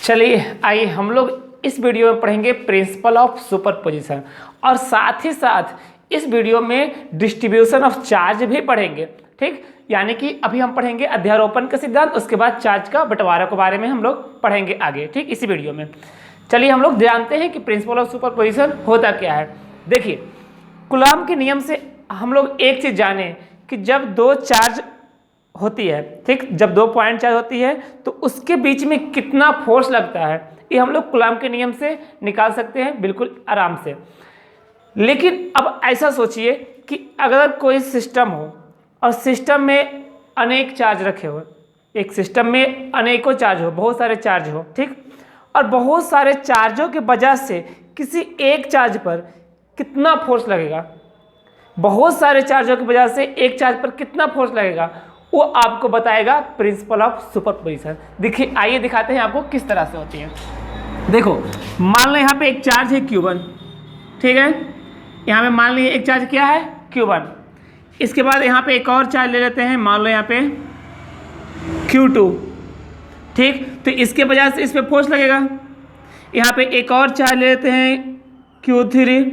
चलिए आइए हम लोग इस वीडियो में पढ़ेंगे प्रिंसिपल ऑफ सुपरपोजिशन और साथ ही साथ इस वीडियो में डिस्ट्रीब्यूशन ऑफ चार्ज भी पढ़ेंगे। ठीक, यानी कि अभी हम पढ़ेंगे अध्यारोपण का सिद्धांत, उसके बाद चार्ज का बंटवारा के बारे में हम लोग पढ़ेंगे आगे। ठीक, इसी वीडियो में चलिए हम लोग जानते हैं कि प्रिंसिपल ऑफ सुपरपोजिशन होता क्या है। देखिए, कूलॉम के नियम से हम लोग एक चीज़ जाने कि जब दो चार्ज होती है, ठीक, जब दो पॉइंट चार्ज होती है तो उसके बीच में कितना फोर्स लगता है, ये हम लोग कूलॉम के नियम से निकाल सकते हैं बिल्कुल आराम से। लेकिन अब ऐसा सोचिए कि अगर कोई सिस्टम हो और सिस्टम में अनेक चार्ज रखे हो, एक सिस्टम में अनेकों चार्ज हो, बहुत सारे चार्ज हो, ठीक, और बहुत सारे चार्जों के वजह से किसी एक चार्ज पर कितना फोर्स लगेगा, बहुत सारे चार्जों की वजह से एक चार्ज पर कितना फोर्स लगेगा, वो आपको बताएगा प्रिंसिपल ऑफ सुपरपोजिशन। देखिए, आइए दिखाते हैं आपको किस तरह से होती है। देखो, मान लो यहाँ पे एक चार्ज है Q1, ठीक है, यहाँ पे मान लीजिए एक चार्ज क्या है Q1। इसके बाद यहाँ पे एक और चार्ज ले लेते हैं, मान लो यहाँ पे Q2, ठीक, तो इसके वजह से इस पर फोर्स लगेगा। यहाँ पे एक और चार्ज ले लेते हैं Q3,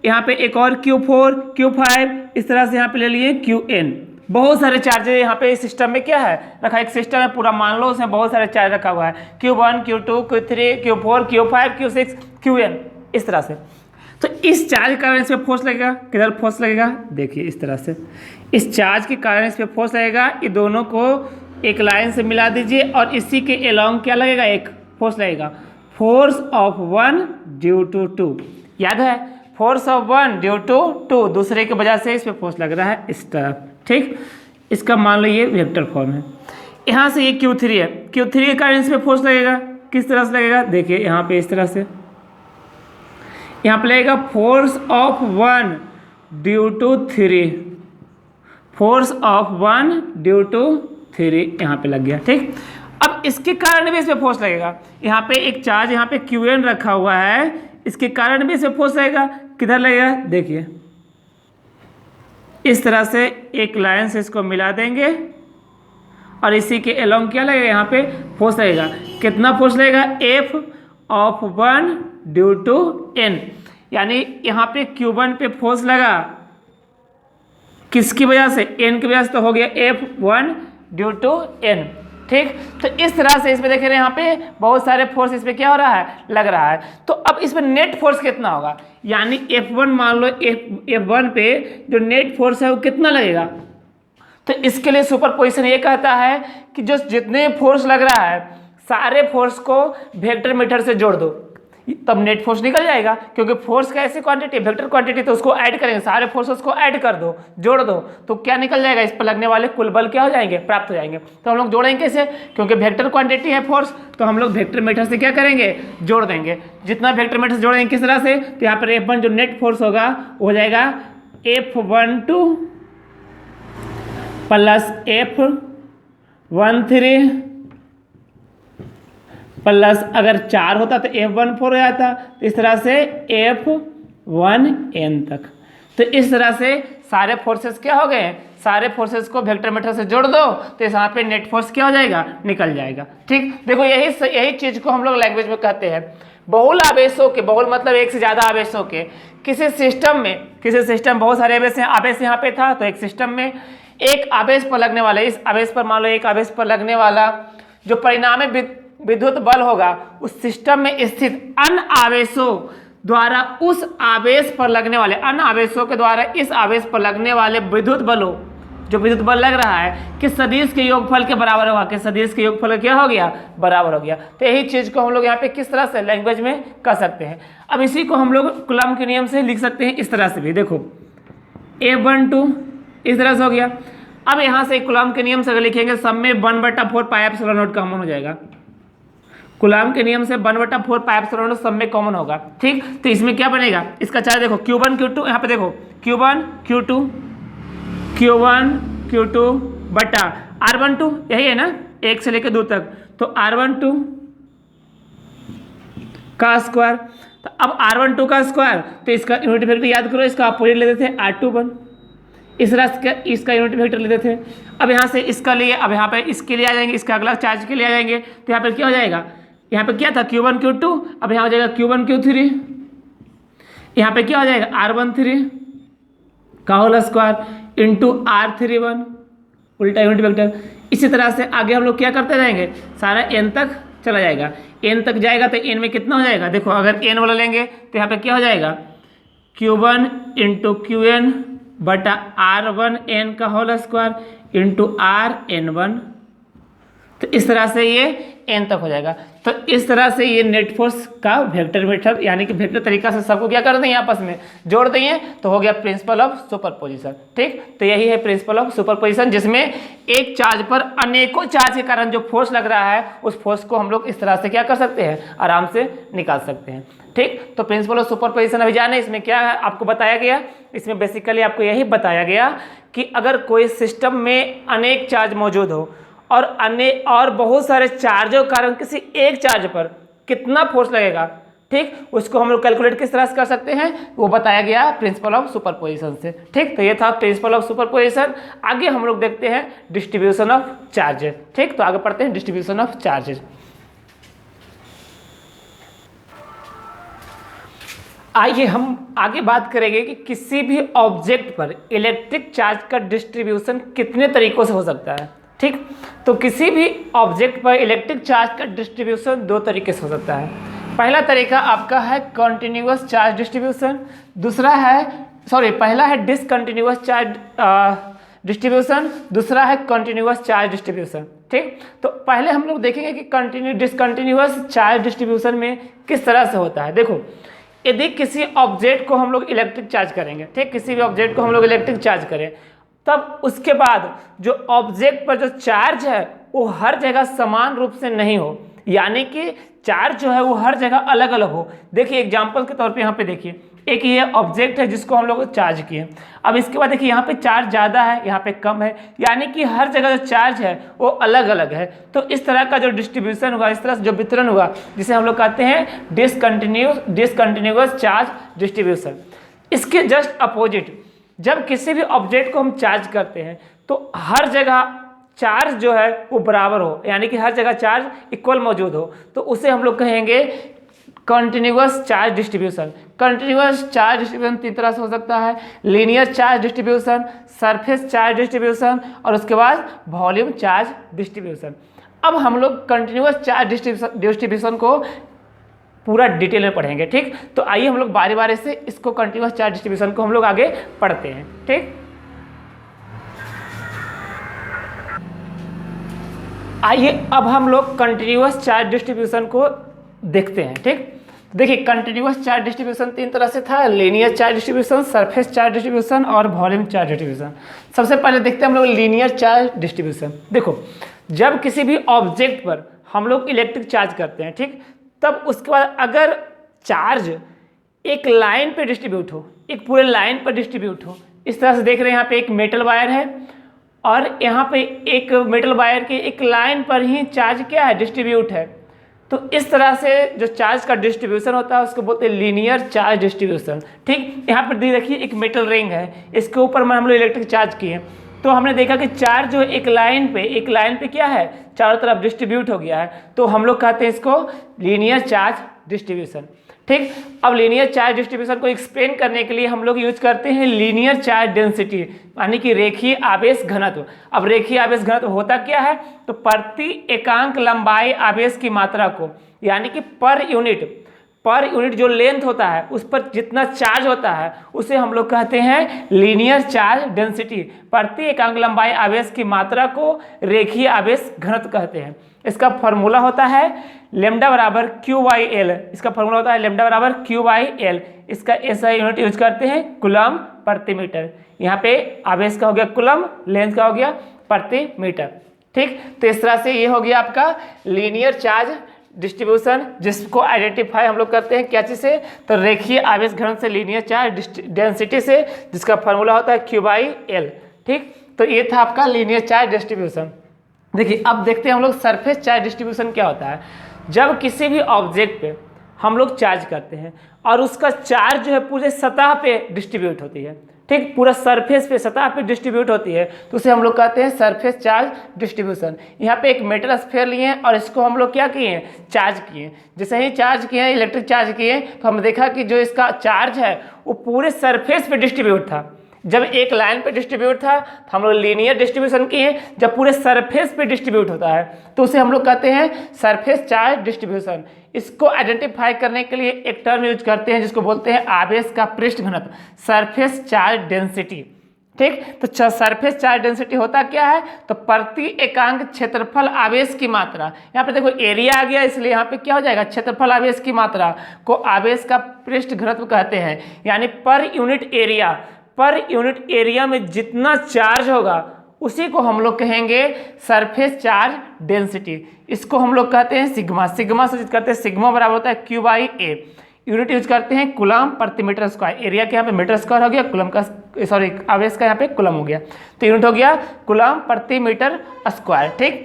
यहाँ पे एक और Q4, Q5, इस तरह से यहाँ पे ले लिए Qn। बहुत सारे चार्ज यहाँ पे इस सिस्टम में क्या है रखा, एक सिस्टम है पूरा, मान लो उसमें बहुत सारे चार्ज रखा हुआ है, Q1, Q2, Q3, Q4, Q5, Q6, Qn, इस तरह से। तो इस चार्ज के कारण इस पर फोर्स लगेगा, किधर फोर्स लगेगा, देखिए इस तरह से, इस चार्ज के कारण इस पर फोर्स लगेगा। ये दोनों को एक लाइन से मिला दीजिए और इसी के अलोंग क्या लगेगा, एक फोर्स लगेगा, फोर्स ऑफ 1 ड्यू टू 2। याद है, फोर्स ऑफ 1 ड्यू टू 2, दूसरे की वजह से इस पर फोर्स लग रहा है इस तरफ। ठीक, इसका मान लो ये वेक्टर फॉर्म है। यहाँ से ये Q3 है, Q3 के कारण इस पर फोर्स लगेगा, किस तरह से लगेगा, देखिए यहाँ पे इस तरह से, यहाँ पे लगेगा force of 1 due to 3, force of 1 due to 3 यहाँ पे लग गया। ठीक, अब इसके कारण भी इस पर फोर्स लगेगा। यहाँ पे एक चार्ज यहाँ पे Qn रखा हुआ है, इसके कारण भी इस पर फोर्स लगेगा, किधर लगेगा, देखिए इस तरह से एक लाइन से इसको मिला देंगे और इसी के अलोंग क्या लगेगा, यहाँ पे फोर्स लगेगा। कितना फोर्स लगेगा, F of 1 due to n, यानी यहाँ पे Q1 पे फोर्स लगा, किसकी वजह से, n की वजह से, तो हो गया F1 ड्यू टू n। ठीक, तो इस तरह से इसमें देख रहे हैं यहाँ पे बहुत सारे फोर्स इस पर क्या हो रहा है, लग रहा है। तो अब इस पर नेट फोर्स कितना होगा, यानी F1 मान लो, F1 पे जो नेट फोर्स है वो कितना लगेगा। तो इसके लिए सुपरपोजिशन ये कहता है कि जो जितने फोर्स लग रहा है सारे फोर्स को वेक्टर मीटर से जोड़ दो, तब नेट फोर्स निकल जाएगा। क्योंकि फोर्स का ऐसी क्वांटिटी, वेक्टर क्वांटिटी, तो उसको ऐड करेंगे, सारे फोर्सेस को ऐड कर दो, जोड़ दो, तो क्या निकल जाएगा, इस पर लगने वाले कुल बल क्या हो जाएंगे, प्राप्त हो जाएंगे। तो हम लोग जोड़ेंगे कैसे, क्योंकि वेक्टर क्वांटिटी है फोर्स, तो हम लोग वेक्टर मीटर से क्या करेंगे, जोड़ देंगे। जितना वेक्टर मीटर से जोड़ेंगे किस तरह से, तो यहाँ पर F1 जो नेट फोर्स होगा वो हो जाएगा F12 प्लस F13 प्लस, अगर 4 होता तो F14 हो जाता, तो इस तरह से F1n तक। तो इस तरह से सारे फोर्सेस क्या हो गए, सारे फोर्सेस को वेक्टर मीटर से जोड़ दो तो यहाँ पे नेट फोर्स क्या हो जाएगा, निकल जाएगा। ठीक, देखो यही चीज़ को हम लोग लैंग्वेज में कहते हैं बहुल आवेशों के, बहुल मतलब एक से ज़्यादा आवेशों के, किसी सिस्टम बहुत सारे आवेश यहाँ पे था, तो एक सिस्टम में एक आवेश पर लगने वाला, इस आवेश पर मान लो एक आवेश पर लगने वाला जो परिणामी विद्युत बल होगा, उस सिस्टम में स्थित अन्य आवेशों द्वारा उस आवेश पर लगने वाले, अन्य आवेशों के द्वारा इस आवेश पर लगने वाले विद्युत बलों, जो विद्युत बल लग रहा है, कि सदिश के योगफल के बराबर होगा, कि सदिश के योगफल क्या हो गया, बराबर हो गया। तो यही चीज़ को हम लोग यहाँ पे किस तरह से लैंग्वेज में कर सकते हैं। अब इसी को हम लोग कूलॉम के नियम से लिख सकते हैं इस तरह से भी, देखो F12 इस तरह से हो गया। अब यहाँ से कूलॉम के नियम से अगर लिखेंगे, सब में 1/4 पाई एप्सिलॉन नॉट कॉमन हो जाएगा। कूलॉम के नियम से 1/4 पाई एप्सिलॉन नॉट सब में कॉमन होगा। ठीक, तो इसमें क्या बनेगा, इसका चार्ज देखो Q1 Q2, यहाँ पे देखो Q1 Q2 बटा R12, यही है ना, 1 से लेकर 2 तक, तो R12 का स्क्वायर। तो अब R12 का स्क्वायर, तो इसका यूनिट वेक्टर याद करो, इसका अपोजिट लेते थे R21, इस तरह इसका यूनिट वेक्टर लेते थे। अब यहाँ से इसका लिए, अब यहाँ पे इसके लिए आ जाएंगे, इसका अगला चार्ज के लिए आ जाएंगे, तो यहाँ पर क्या हो जाएगा, यहाँ पे क्या था Q1 Q2, अब यहाँ हो जाएगा Q1 Q3, यहाँ पे क्या हो जाएगा R13 का होल स्क्वायर इंटू R31 उल्टा यूनिट वेक्टर। इसी तरह से आगे हम लोग क्या करते रहेंगे, सारा n तक चला जाएगा, n तक जाएगा तो n में कितना हो जाएगा, देखो अगर n वाला लेंगे तो यहाँ पे क्या हो जाएगा Q1 इंटू Qn बटा R1n का होल स्क्वायर इंटू Rn1। तो इस तरह से ये n तक हो जाएगा। तो इस तरह से ये नेट फोर्स का वेक्टर मेथड यानी कि वेक्टर तरीका से सबको क्या कर देंगे, आपस में जोड़ देंगे, तो हो गया प्रिंसिपल ऑफ सुपरपोजिशन। ठीक, तो यही है प्रिंसिपल ऑफ सुपरपोजिशन, जिसमें एक चार्ज पर अनेकों चार्ज के कारण जो फोर्स लग रहा है उस फोर्स को हम लोग इस तरह से क्या कर सकते हैं, आराम से निकाल सकते हैं। ठीक, तो प्रिंसिपल ऑफ सुपरपोजिशन अभी जाने इसमें क्या आपको बताया गया, इसमें बेसिकली आपको यही बताया गया कि अगर कोई सिस्टम में अनेक चार्ज मौजूद हो और बहुत सारे चार्जों के कारण किसी एक चार्ज पर कितना फोर्स लगेगा, ठीक, उसको हम लोग कैलकुलेट किस तरह से कर सकते हैं वो बताया गया प्रिंसिपल ऑफ सुपरपोजिशन से। ठीक, तो ये था प्रिंसिपल ऑफ सुपरपोजिशन। आगे हम लोग देखते हैं डिस्ट्रीब्यूशन ऑफ चार्जेस। ठीक, तो आगे पढ़ते हैं डिस्ट्रीब्यूशन ऑफ चार्जेस। आइए हम आगे बात करेंगे कि किसी भी ऑब्जेक्ट पर इलेक्ट्रिक चार्ज का डिस्ट्रीब्यूशन कितने तरीकों से हो सकता है। ठीक, तो किसी भी ऑब्जेक्ट पर इलेक्ट्रिक चार्ज का डिस्ट्रीब्यूशन दो तरीके से हो सकता है। पहला तरीका आपका है कॉन्टिन्यूअस चार्ज डिस्ट्रीब्यूशन, पहला है डिसकंटिन्यूअस चार्ज डिस्ट्रीब्यूशन, दूसरा है कॉन्टिन्यूअस चार्ज डिस्ट्रीब्यूशन। ठीक, तो पहले हम लोग देखेंगे कि डिसकंटिन्यूअस चार्ज डिस्ट्रीब्यूशन में किस तरह से होता है। देखो, यदि किसी ऑब्जेक्ट को हम लोग इलेक्ट्रिक चार्ज करेंगे, ठीक, किसी भी ऑब्जेक्ट को हम लोग इलेक्ट्रिक चार्ज करें, तब उसके बाद जो ऑब्जेक्ट पर जो चार्ज है वो हर जगह समान रूप से नहीं हो, यानी कि चार्ज जो है वो हर जगह अलग अलग हो। देखिए एग्जांपल के तौर पे यहाँ पे देखिए, एक ये ऑब्जेक्ट है जिसको हम लोग चार्ज किए, अब इसके बाद देखिए यहाँ पे चार्ज ज़्यादा है, यहाँ पे कम है, यानी कि हर जगह जो चार्ज है वो अलग अलग है। तो इस तरह का जो डिस्ट्रीब्यूशन होगा, इस तरह से जो वितरण होगा, जिसे हम लोग कहते हैं डिसकंटिन्यूअस चार्ज डिस्ट्रीब्यूशन। इसके जस्ट अपोजिट, जब किसी भी ऑब्जेक्ट को हम चार्ज करते हैं तो हर जगह चार्ज जो है वो बराबर हो, यानी कि हर जगह चार्ज इक्वल मौजूद हो, तो उसे हम लोग कहेंगे continuous charge distribution. Continuous charge distribution तीन तरह से हो सकता है, linear charge distribution, surface charge distribution और उसके बाद वॉल्यूम चार्ज डिस्ट्रीब्यूशन। अब हम लोग कंटिन्यूअस चार्ज डिस्ट्रीब्यूशन को पूरा डिटेल में पढ़ेंगे। ठीक, तो आइए हम लोग बारी बारी से इसको कंटिन्यूअस चार्ज डिस्ट्रीब्यूशन को हम लोग आगे पढ़ते हैं। ठीक, आइए अब हम लोग कंटिन्यूअस चार्ज डिस्ट्रीब्यूशन को देखते हैं। ठीक, देखिए कंटिन्यूअस चार्ज डिस्ट्रीब्यूशन तीन तरह से था, linear charge distribution, surface charge distribution और वॉल्यूम चार्ज डिस्ट्रीब्यूशन। सबसे पहले देखते हैं हम लोग लीनियर चार्ज डिस्ट्रीब्यूशन। देखो, जब किसी भी ऑब्जेक्ट पर हम लोग इलेक्ट्रिक चार्ज करते हैं, ठीक, तब उसके बाद अगर चार्ज एक लाइन पे डिस्ट्रीब्यूट हो, एक पूरे लाइन पर डिस्ट्रीब्यूट हो, इस तरह से देख रहे हैं, यहाँ पे एक मेटल वायर है और यहाँ पे एक मेटल वायर के एक लाइन पर ही चार्ज क्या है, डिस्ट्रीब्यूट है, तो इस तरह से जो चार्ज का डिस्ट्रीब्यूशन होता है उसको बोलते हैं लीनियर चार्ज डिस्ट्रीब्यूशन। ठीक, यहाँ पर देखिए एक मेटल रिंग है, इसके ऊपर हम लोग इलेक्ट्रिक चार्ज किए, तो हमने देखा कि चार्ज जो एक लाइन पे क्या है, चारों तरफ डिस्ट्रीब्यूट हो गया है, तो हम लोग कहते हैं इसको लीनियर चार्ज डिस्ट्रीब्यूशन। ठीक, अब लीनियर चार्ज डिस्ट्रीब्यूशन को एक्सप्लेन करने के लिए हम लोग यूज करते हैं लीनियर चार्ज डेंसिटी, यानी कि रेखीय आवेश घनत्व। अब रेखीय आवेश घनत्व होता क्या है, तो प्रति एकांक लंबाई आवेश की मात्रा को, यानी कि पर यूनिट जो लेंथ होता है उस पर जितना चार्ज होता है उसे हम लोग कहते हैं लीनियर चार्ज डेंसिटी। प्रति एकांक लंबाई आवेश की मात्रा को रेखीय आवेश घनत्व कहते हैं। इसका फॉर्मूला होता है लैम्डा बराबर Q/L, इसका फॉर्मूला होता है लैम्डा बराबर Q/L। इसका ऐसा यूनिट यूज करते हैं कूलम प्रति मीटर। यहाँ पे आवेश का हो गया कूलम, लेंथ का हो गया प्रति मीटर। ठीक, तो इस तरह से ये हो गया आपका लीनियर चार्ज डिस्ट्रीब्यूशन, जिसको आइडेंटिफाई हम लोग करते हैं क्या चीज़ से, तो रेखीय आवेश घनत्व से लीनियर चार्ज डेंसिटी से, जिसका फॉर्मूला होता है Q/L। ठीक, तो ये था आपका लीनियर चार्ज डिस्ट्रीब्यूशन। देखिए अब देखते हैं हम लोग सरफेस चार्ज डिस्ट्रीब्यूशन क्या होता है। जब किसी भी ऑब्जेक्ट पे हम लोग चार्ज करते हैं और उसका चार्ज जो है पूरे सतह पे डिस्ट्रीब्यूट होती है। ठीक, पूरा सरफेस पे, सतह पे डिस्ट्रीब्यूट होती है, तो उसे हम लोग कहते हैं सरफेस चार्ज डिस्ट्रीब्यूशन। यहाँ पे एक मेटल स्फीयर लिए हैं और इसको हम लोग क्या किए हैं, चार्ज किए। जैसे ही चार्ज किए हैं, इलेक्ट्रिक चार्ज किए, तो हमने देखा कि जो इसका चार्ज है वो पूरे सरफेस पे डिस्ट्रीब्यूट था। जब एक लाइन पे डिस्ट्रीब्यूट था तो हम लोग लीनियर डिस्ट्रीब्यूशन किए। जब पूरे सरफेस पे डिस्ट्रीब्यूट होता है तो उसे हम लोग कहते हैं सरफेस चार्ज डिस्ट्रीब्यूशन। इसको आइडेंटिफाई करने के लिए एक टर्म यूज करते हैं जिसको बोलते हैं आवेश का पृष्ठ घनत्व, सरफेस चार्ज डेंसिटी। ठीक, तो सरफेस चार्ज डेंसिटी होता क्या है, तो प्रति एकांक क्षेत्रफल आवेश की मात्रा। यहाँ पे देखो एरिया आ गया, इसलिए यहाँ पे क्या हो जाएगा, क्षेत्रफल आवेश की मात्रा को आवेश का पृष्ठ घनत्व कहते हैं। यानी पर यूनिट एरिया में जितना चार्ज होगा उसी को हम लोग कहेंगे सरफेस चार्ज डेंसिटी। इसको हम लोग कहते हैं सिग्मा। सिग्मा से करते हैं, सिग्मा बराबर होता है Q by A. Unit use करते हैं कूलम प्रति मीटर स्क्वायर। एरिया के यहाँ पे मीटर स्क्वायर हो गया, कूलम का सॉरी आवेश का यहाँ पे कूलम हो गया, तो यूनिट हो गया कूलम प्रति मीटर स्क्वायर। ठीक,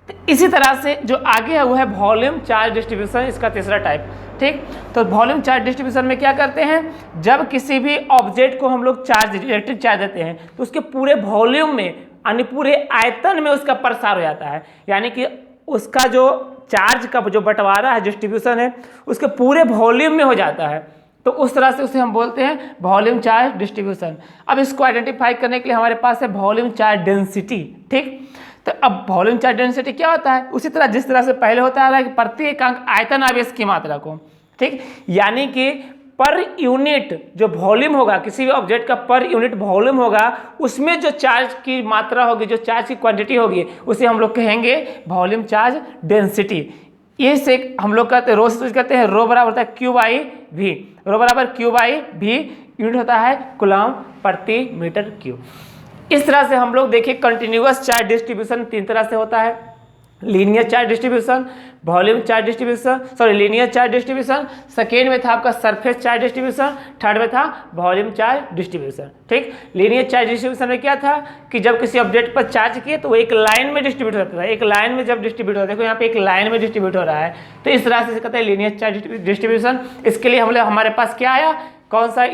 तो इसी तरह से जो आगे है वो है वॉल्यूम चार्ज डिस्ट्रीब्यूशन, इसका तीसरा टाइप। ठीक, तो वॉल्यूम चार्ज डिस्ट्रीब्यूशन में क्या करते हैं, जब किसी भी ऑब्जेक्ट को हम लोग चार्ज, इलेक्ट्रिक चार्ज देते हैं तो उसके पूरे वॉल्यूम में यानी पूरे आयतन में उसका प्रसार हो जाता है। यानी कि उसका जो चार्ज का जो बंटवारा है, डिस्ट्रीब्यूशन है, उसके पूरे वॉल्यूम में हो जाता है। तो उस तरह से उसे हम बोलते हैं वॉल्यूम चार्ज डिस्ट्रीब्यूशन। अब इसको आइडेंटिफाई करने के लिए हमारे पास है वॉल्यूम चार्ज डेंसिटी। ठीक, तो अब वॉल्यूम चार्ज डेंसिटी क्या होता है, उसी तरह जिस तरह से पहले होता आ रहा है कि प्रति एकांक आयतन आवेश की मात्रा को। ठीक, यानी कि पर यूनिट जो वॉल्यूम होगा, किसी भी ऑब्जेक्ट का पर यूनिट वॉल्यूम होगा, उसमें जो चार्ज की मात्रा होगी, जो चार्ज की क्वांटिटी होगी, उसे हम लोग कहेंगे वॉल्यूम चार्ज डेंसिटी। ये से हम लोग कहते हैं रो से कहते हैं, रो बराबर होता है क्यू बाई वी। रो बराबर क्यू बाई वी, यूनिट होता है कूलम प्रति मीटर क्यूब। इस तरह से हम लोग देखिए कंटिन्यूअस चार्ज डिस्ट्रीब्यूशन तीन तरह से होता है, linear charge distribution, volume charge distribution, sorry linear charge distribution, second में था आपका सरफेस चार्ज डिस्ट्रीब्यूशन, थर्ड में था वॉल्यूम चार्ज डिस्ट्रीब्यूशन। ठीक, लीनियर चार्ज डिस्ट्रीब्यूशन में क्या था कि जब किसी ऑब्जेक्ट पर चार्ज किए तो वो एक लाइन में डिस्ट्रीब्यूट होता था। एक लाइन में जब डिस्ट्रीब्यूट होता है, देखो यहाँ पे एक लाइन में डिस्ट्रीब्यूट हो रहा है, तो इस तरह से कहते हैं लीनियर चार्ज डिस्ट्रीब्यूशन। इसके लिए हमारे पास क्या आया, कौन सा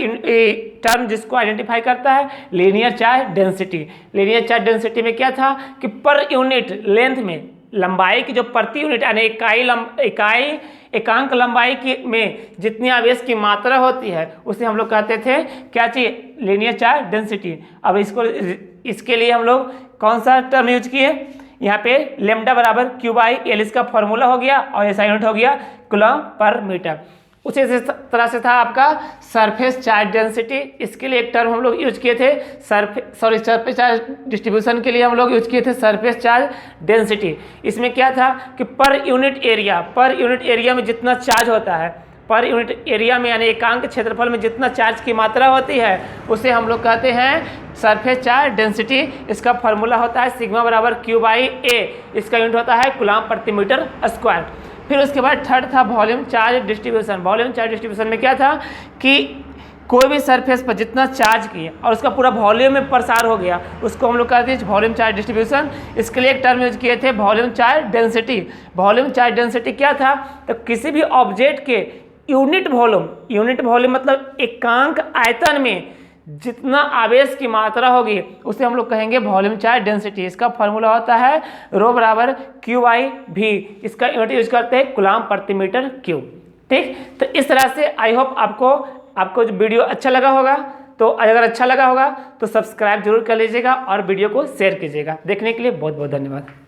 टर्म जिसको आइडेंटिफाई करता है, linear charge density. Linear charge density में क्या था कि पर यूनिट लेंथ में, लंबाई की जो प्रति यूनिट यानी इकाई एकांक लंबाई की में जितनी आवेश की मात्रा होती है उसे हम लोग कहते थे क्या चाहिए, लीनियर चार्ज डेंसिटी। अब इसके लिए हम लोग कौन सा टर्म यूज किए, यहाँ पे लेमडा बराबर क्यू बाई एल इसका फॉर्मूला हो गया और ऐसा यूनिट हो गया कूलम पर मीटर। उसी तरह से था आपका सरफेस चार्ज डेंसिटी। इसके लिए एक टर्म हम लोग यूज किए थे सरफेस चार्ज डिस्ट्रीब्यूशन के लिए हम लोग यूज किए थे सरफेस चार्ज डेंसिटी। इसमें क्या था कि पर यूनिट एरिया में जितना चार्ज होता है, पर यूनिट एरिया में यानी एकांक क्षेत्रफल में जितना चार्ज की मात्रा होती है उसे हम लोग कहते हैं सरफेस चार्ज डेंसिटी। इसका फॉर्मूला होता है सिग्मा बराबर क्यू बाई ए, इसका यूनिट होता है कूलम प्रति मीटर स्क्वायर। फिर उसके बाद थर्ड था volume charge distribution. Volume charge distribution में क्या था कि कोई भी सरफेस पर जितना चार्ज किए और उसका पूरा वॉल्यूम में प्रसार हो गया, उसको हम लोग कहते हैं वॉल्यूम चार्ज डिस्ट्रीब्यूशन। इसके लिए एक टर्म यूज किए थे volume charge density. Volume charge density क्या था, तो किसी भी ऑब्जेक्ट के यूनिट वॉल्यूम मतलब एकांक आयतन में जितना आवेश की मात्रा होगी उसे हम लोग कहेंगे वॉल्यूम चार्ज डेंसिटी। इसका फॉर्मूला होता है रो बराबर क्यू बाई वी, इसका यूनिट यूज करते हैं कूलम प्रति मीटर क्यूब। ठीक, तो इस तरह से आई होप आपको जो वीडियो अच्छा लगा होगा, तो अगर अच्छा लगा होगा तो सब्सक्राइब जरूर कर लीजिएगा और वीडियो को शेयर कीजिएगा। देखने के लिए बहुत बहुत धन्यवाद।